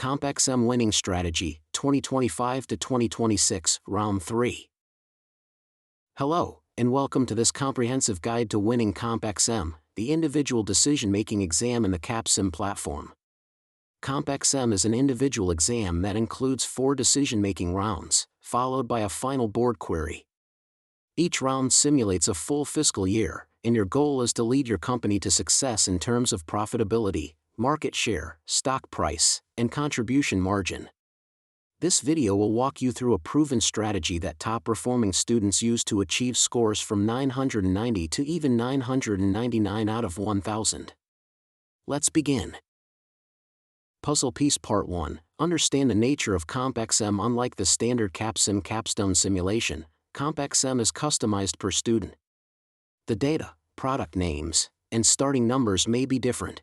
CompXM Winning Strategy, 2025 to 2026, Round 3. Hello, and welcome to this comprehensive guide to winning CompXM, the individual decision-making exam in the CompXM platform. CompXM is an individual exam that includes 4 decision-making rounds, followed by a final board query. Each round simulates a full fiscal year, and your goal is to lead your company to success in terms of profitability, market share, stock price, and contribution margin. This video will walk you through a proven strategy that top-performing students use to achieve scores from 990 to even 999 out of 1,000. Let's begin. Puzzle Piece Part 1. Understand the nature of CompXM. Unlike the standard CompXM capstone simulation, CompXM is customized per student. The data, product names, and starting numbers may be different.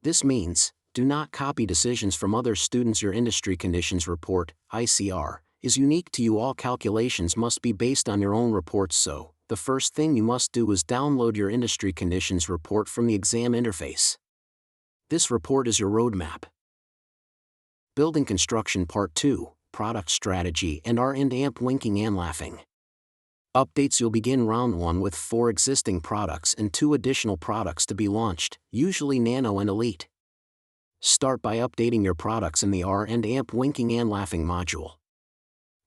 This means, do not copy decisions from other students. Your Industry Conditions Report, ICR, is unique to you. All calculations must be based on your own reports, so the first thing you must do is download your Industry Conditions Report from the exam interface. This report is your roadmap. Building Construction Part 2, Product Strategy and R&D Winking and Laughing. Updates. You'll begin Round 1 with 4 existing products and 2 additional products to be launched, usually Nano and Elite. Start by updating your products in the R&D Winking and Laughing module.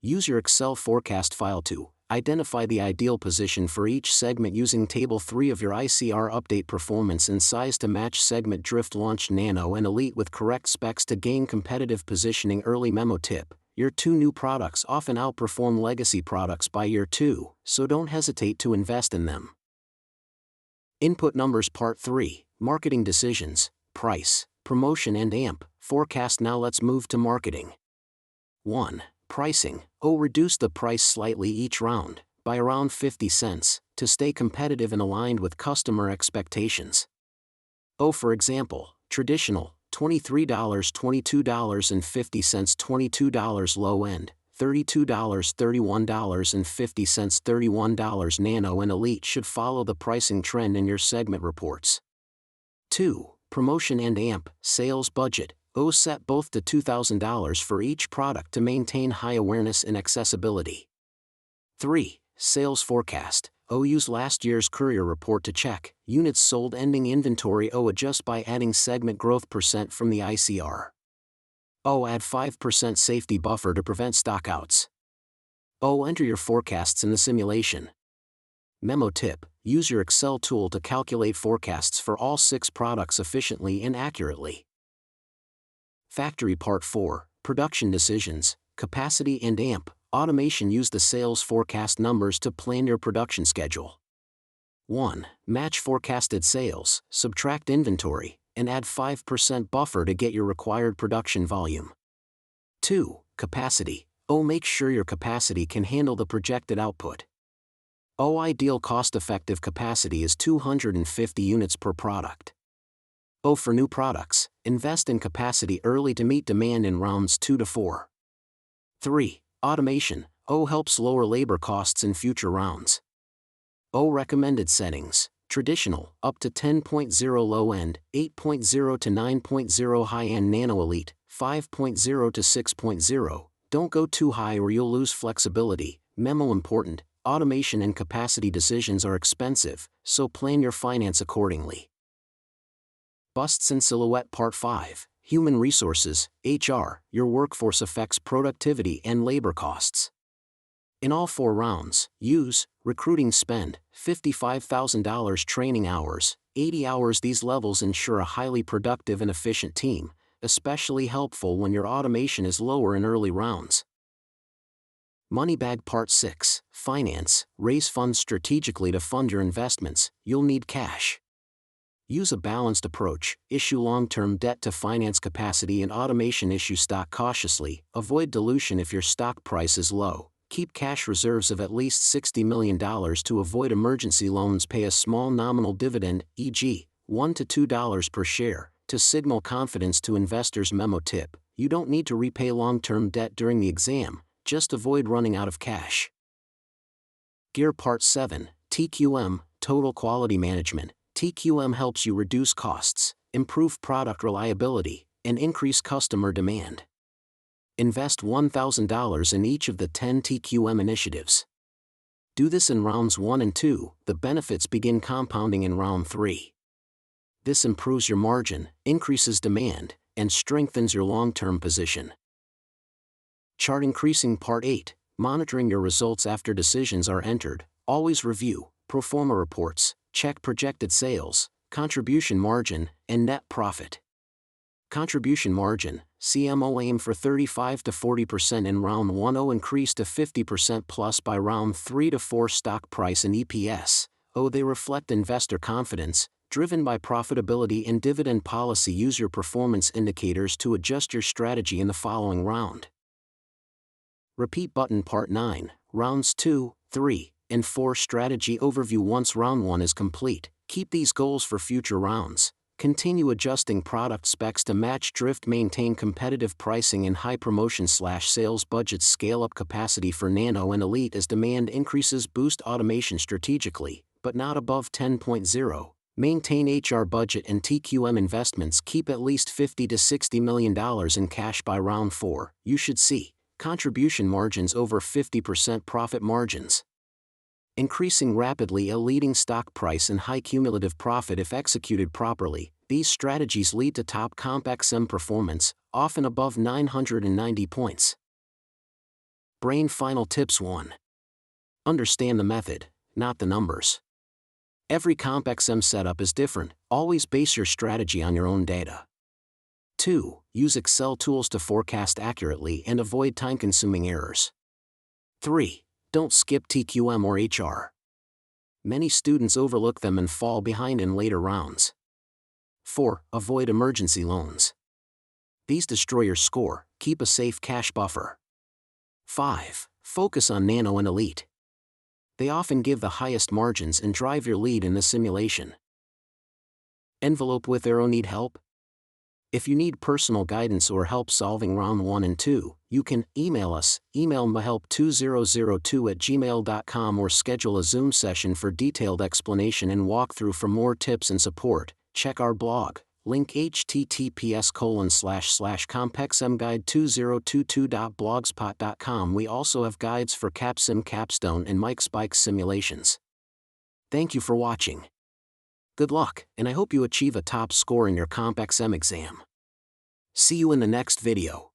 Use your Excel forecast file to identify the ideal position for each segment using Table 3 of your ICR. Update performance and size to match segment drift. Launch Nano and Elite with correct specs to gain competitive positioning. Early memo tip: your 2 new products often outperform legacy products by year 2, so don't hesitate to invest in them. Input Numbers Part 3, Marketing Decisions, Price, Promotion and AMP, Forecast. Now let's move to marketing. 1. Pricing. Reduce the price slightly each round, by around 50 cents, to stay competitive and aligned with customer expectations. For example, traditional, $23, $22.50, $22 low end, $32, $31.50, $31. Nano and Elite should follow the pricing trend in your segment reports. 2. Promotion and AMP, Sales Budget. Set both to $2,000 for each product to maintain high awareness and accessibility. 3. Sales Forecast. Use last year's courier report to check units sold. Ending inventory. Adjust by adding segment growth % from the ICR. Add 5% safety buffer to prevent stockouts. Enter your forecasts in the simulation. Memo tip: use your Excel tool to calculate forecasts for all 6 products efficiently and accurately. Factory Part 4, Production Decisions, Capacity and AMP, Automation. Use the sales forecast numbers to plan your production schedule. 1. Match forecasted sales, subtract inventory, and add 5% buffer to get your required production volume. 2. Capacity. Make sure your capacity can handle the projected output. Ideal cost-effective capacity is 250 units per product. For new products, invest in capacity early to meet demand in rounds 2 to 4. 3. Automation. Helps lower labor costs in future rounds. Recommended settings: traditional, up to 10.0 low end, 8.0 to 9.0 high end. Nano Elite, 5.0 to 6.0. Don't go too high or you'll lose flexibility. Memo important: automation and capacity decisions are expensive, so plan your finance accordingly. Busts and Silhouette Part 5, Human Resources, HR. Your workforce affects productivity and labor costs. In all 4 rounds, use recruiting spend, $55,000 training hours, 80 hours. These levels ensure a highly productive and efficient team, especially helpful when your automation is lower in early rounds. Money Bag Part 6, Finance. Raise funds strategically to fund your investments. You'll need cash. Use a balanced approach: issue long-term debt to finance capacity and automation. Issue stock cautiously, avoid dilution if your stock price is low. Keep cash reserves of at least $60 million to avoid emergency loans. Pay a small nominal dividend, e.g., $1 to $2 per share, to signal confidence to investors. Memo tip: you don't need to repay long-term debt during the exam, just avoid running out of cash. Gear Part 7, TQM, Total Quality Management. TQM helps you reduce costs, improve product reliability, and increase customer demand. Invest $1,000 in each of the 10 TQM initiatives. Do this in rounds 1 and 2, the benefits begin compounding in round 3. This improves your margin, increases demand, and strengthens your long-term position. Chart increasing Part 8, monitoring your results after decisions are entered. Always review pro forma reports, check projected sales, contribution margin, and net profit. Contribution margin, CMO aim for 35 to 40% in round 1, increase to 50% plus by round 3 to 4. Stock price and EPS, they reflect investor confidence, driven by profitability and dividend policy. Use your performance indicators to adjust your strategy in the following round. Repeat button Part 9, rounds 2, 3, and 4 strategy overview. Once round 1 is complete, keep these goals for future rounds. Continue adjusting product specs to match drift. Maintain competitive pricing in high promotion/sales budgets. Scale up capacity for Nano and Elite as demand increases. Boost automation strategically, but not above 10.0. Maintain HR budget and TQM investments. Keep at least $50 to $60 million in cash by round 4. You should see contribution margins over 50%. Profit margins increasing rapidly. A leading stock price and high cumulative profit if executed properly. These strategies lead to top CompXM performance, often above 990 points. Brain Final Tips 1. Understand the method, not the numbers. Every CompXM setup is different. Always base your strategy on your own data. 2. Use Excel tools to forecast accurately and avoid time-consuming errors. 3. Don't skip TQM or HR. Many students overlook them and fall behind in later rounds. 4. Avoid emergency loans. These destroy your score. Keep a safe cash buffer. 5. Focus on Nano and Elite. They often give the highest margins and drive your lead in the simulation. Envelope with Arrow. Need help? If you need personal guidance or help solving round 1 and 2, you can email us, email mahelp2002@gmail.com, or schedule a Zoom session for detailed explanation and walkthrough. For more tips and support, check our blog, link https://compxmguide2022.blogspot.com. We also have guides for CapSim Capstone and Mike Spike simulations. Thank you for watching. Good luck, and I hope you achieve a top score in your CompXM exam. See you in the next video.